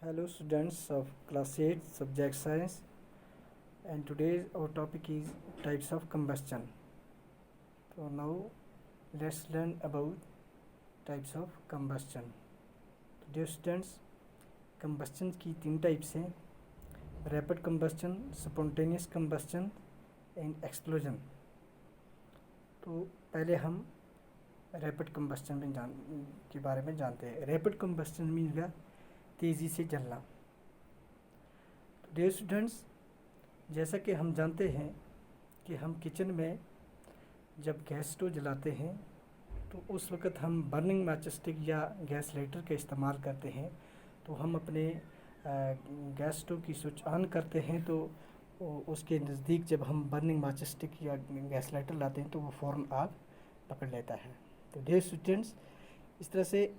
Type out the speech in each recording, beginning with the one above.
Hello students of class 8 subject science, and today our topic is types of combustion. So now let's learn about types of combustion. तो dear students, combustion की तीन types हैं: rapid combustion, spontaneous combustion and explosion. तो पहले हम rapid combustion के बारे में जानते हैं. रैपिड combustion मीन तेज़ी से जलना. तो डियर स्टूडेंट्स, जैसा कि हम जानते हैं कि हम किचन में जब गैस स्टोव जलाते हैं तो उस वक़्त हम बर्निंग मैचस्टिक या गैस लाइटर का इस्तेमाल करते हैं. तो हम अपने गैस स्टोव की स्विच ऑन करते हैं तो उसके नज़दीक जब हम बर्निंग मैचस्टिक या गैस लाइटर लाते हैं तो वो फ़ौरन आग पकड़ लेता है. तो डियर स्टूडेंट्स, इस तरह से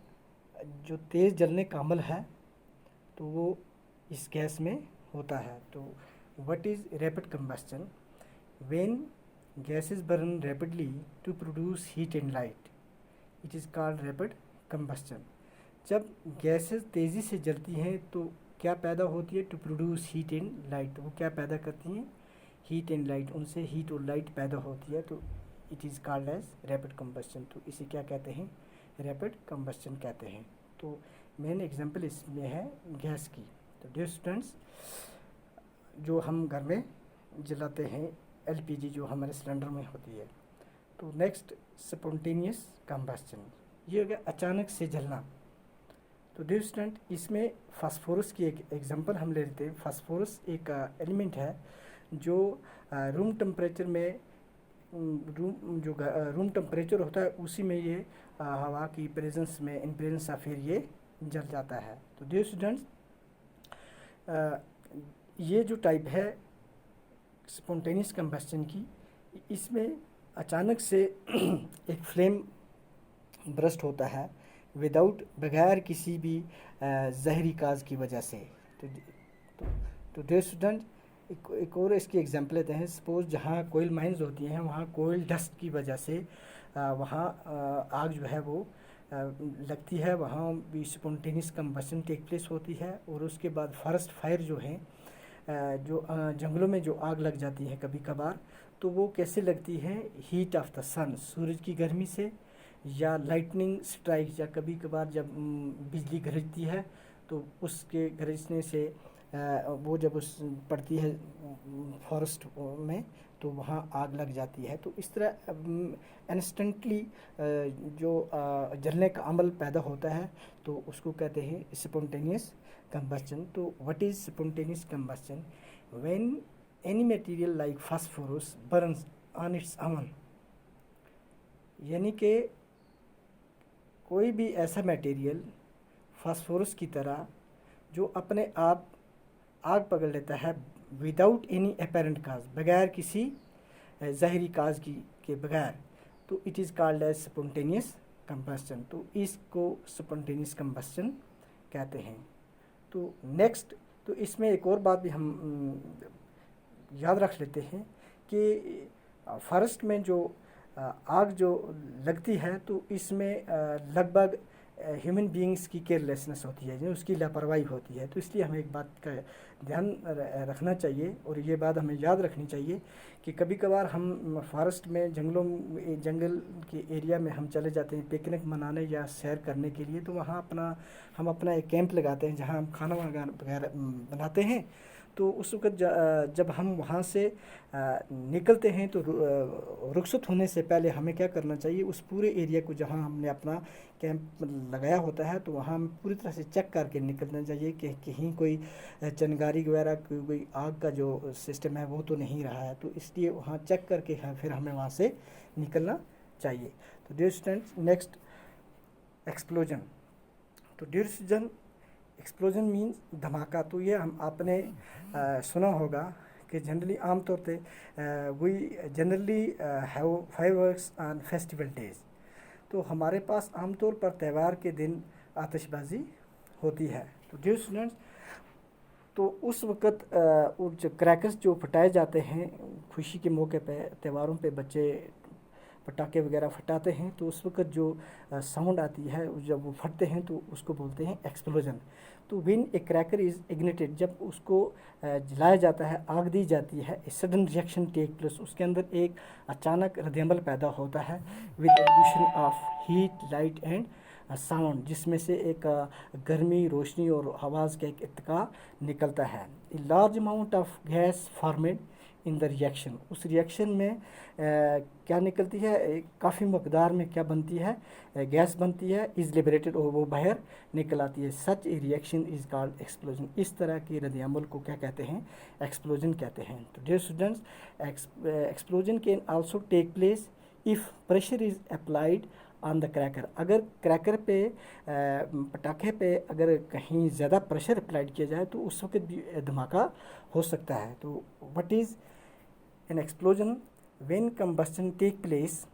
जो तेज़ जलने का अमल है तो वो इस गैस में होता है. तो what is rapid combustion? When gases burn rapidly to produce heat and light, it is called rapid combustion. जब गैसेस तेज़ी से जलती हैं तो क्या पैदा होती है? To produce heat and light. वो क्या पैदा करती हैं? Heat and light. उनसे हीट और लाइट पैदा होती है, तो it is called as rapid combustion. तो इसे क्या कहते हैं? रैपिड कंबस्टन कहते हैं. तो मेन एग्जांपल इसमें है गैस की. तो डियर स्टूडेंट्स, जो हम घर में जलाते हैं एलपीजी जो हमारे सिलेंडर में होती है. तो नेक्स्ट स्पॉन्टेनियस कंबस्टन, ये हो गया अचानक से जलना. तो डियर स्टूडेंट, इसमें फास्फोरस की एक एग्जांपल हम ले लेते हैं. फास्फोरस एक एलिमेंट है जो रूम टेम्परेचर में रूम टेम्परेचर होता है उसी में ये हवा की प्रेजेंस में इन प्रेजेंस ऑफ एयर ये जल जाता है. तो डियर स्टूडेंट्स, ये जो टाइप है स्पॉन्टेनियस कंबस्टन की, इसमें अचानक से एक फ्लेम ब्रस्ट होता है विदाउट, बगैर किसी भी जहरी काज की वजह से. तो डियर स्टूडेंट, एक और इसकी एग्जांपल लेते हैं. सपोज जहाँ कोयल माइंस होती हैं वहाँ कोयल डस्ट की वजह से वहाँ आग जो है वो लगती है, वहाँ भी स्पॉन्टेनियस कंबस्टन टेक प्लेस होती है. और उसके बाद फॉरेस्ट फायर जो है, जो जंगलों में जो आग लग जाती है कभी कभार, तो वो कैसे लगती है? हीट ऑफ द सन, सूरज की गर्मी से, या लाइटनिंग स्ट्राइक, या कभी कभार जब बिजली गरजती है तो उसके गरजने से वो जब उस पड़ती है फॉरेस्ट में तो वहाँ आग लग जाती है. तो इस तरह इंस्टेंटली जो जलने का अमल पैदा होता है तो उसको कहते हैं स्पॉन्टेनियस कंबस्टन. तो what is spontaneous combustion? When any material like phosphorus Burns on its own, यानी कि कोई भी ऐसा मटेरियल फास्फोरस की तरह जो अपने आप आग पकड़ लेता है विदाउट एनी अपेरेंट काज, बगैर किसी ज़ाहिरी काज के बगैर, तो it is called as spontaneous combustion. तो इसको स्पॉन्टेनियस कंबस्टन कहते हैं. तो नेक्स्ट, तो इसमें एक और बात भी हम याद रख लेते हैं कि फॉरेस्ट में जो आग जो लगती है तो इसमें लगभग ह्यूमन बीइंग्स की केयरलेसनेस होती है, जो उसकी लापरवाही होती है. तो इसलिए हमें एक बात का ध्यान रखना चाहिए और ये बात हमें याद रखनी चाहिए कि कभी कभार हम फॉरेस्ट में जंगल के एरिया में हम चले जाते हैं पिकनिक मनाने या सैर करने के लिए. तो वहाँ हम अपना एक कैंप लगाते हैं जहाँ हम खाना वगैरह बनाते हैं. तो उस वक़्त जब हम वहाँ से निकलते हैं तो रुखसत होने से पहले हमें क्या करना चाहिए? उस पूरे एरिया को जहाँ हमने अपना कैंप लगाया होता है तो वहाँ पूरी तरह से चेक करके निकलना चाहिए कि कहीं कोई चिंगारी वगैरह कोई आग का जो सिस्टम है वो तो नहीं रहा है. तो इसलिए वहाँ चेक करके फिर हमें वहाँ से निकलना चाहिए. तो डियर स्टूडेंट्स, नेक्स्ट एक्सप्लोजन. तो डियर स्टूडेंट, एक्सप्लोजन मीन्स धमाका. तो ये हम आपने सुना होगा कि जनरली आमतौर पे we generally have fireworks on festival days. तो हमारे पास आमतौर पर त्यौहार के दिन आतिशबाजी होती है. तो डियर स्टूडेंट्स, तो उस वक़्त जो क्रैकर्स जो फटाए जाते हैं खुशी के मौके पे, त्योहारों पे बच्चे पटाखे वगैरह फटाते हैं तो उस वक्त जो साउंड आती है, जब वो फटते हैं तो उसको बोलते हैं एक्सप्लोजन। तो when a cracker is ignited, जब उसको जलाया जाता है, आग दी जाती है, a sudden reaction take place, उसके अंदर एक अचानक रद्दअमल पैदा होता है with addition of heat, light and sound, जिसमें से एक गर्मी, रोशनी और आवाज़ का एक इत्तिका निकलता है। ए large amount of gas formed in the reaction, उस रिएक्शन में क्या निकलती है, काफ़ी मकदार में क्या बनती है, गैस बनती है, इज़ लिबरेटेड, और वो बाहर निकल आती है। Such a reaction is called explosion. इस तरह के रद्द-ए-अमल को क्या कहते हैं, एक्सप्लोजन कहते हैं। तो dear students, explosion can also take place if pressure is applied on the cracker, अगर क्रैकर पे पटाखे पे अगर कहीं ज़्यादा प्रेशर अप्लाइड किया जाए तो उस वक्त भी धमाका हो सकता है। तो what is an explosion? When combustion take place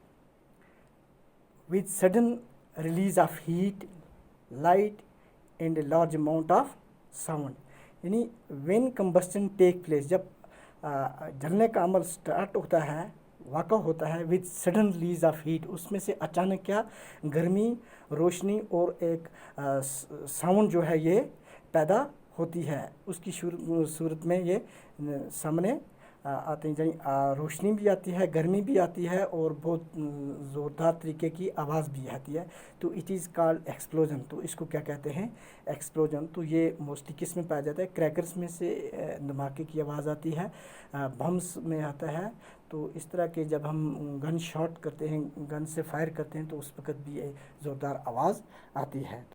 with sudden release of heat, light and a large amount of sound, यानी व्हेन कंबस्टन टेक प्लेस, जब जलने का अमल स्टार्ट होता है, वाक़ा होता है, with sudden release of heat, उसमें से अचानक क्या गर्मी, रोशनी और एक साउंड जो है ये पैदा होती है, उसकी सूरत में ये सामने आते हैं, यानी रोशनी भी आती है, गर्मी भी आती है और बहुत ज़ोरदार तरीके की आवाज़ भी आती है। तो इट इज़ कॉल्ड एक्सप्लोजन। तो इसको क्या कहते हैं, एक्सप्लोजन। तो ये मोस्टली किस में पाया जाता है, क्रैकर्स में से धमाके की आवाज़ आती है, बम्स में आता है। तो इस तरह के जब हम गन शॉट करते हैं, गन से फायर करते हैं तो उस वक्त भी ज़ोरदार आवाज़ आती है।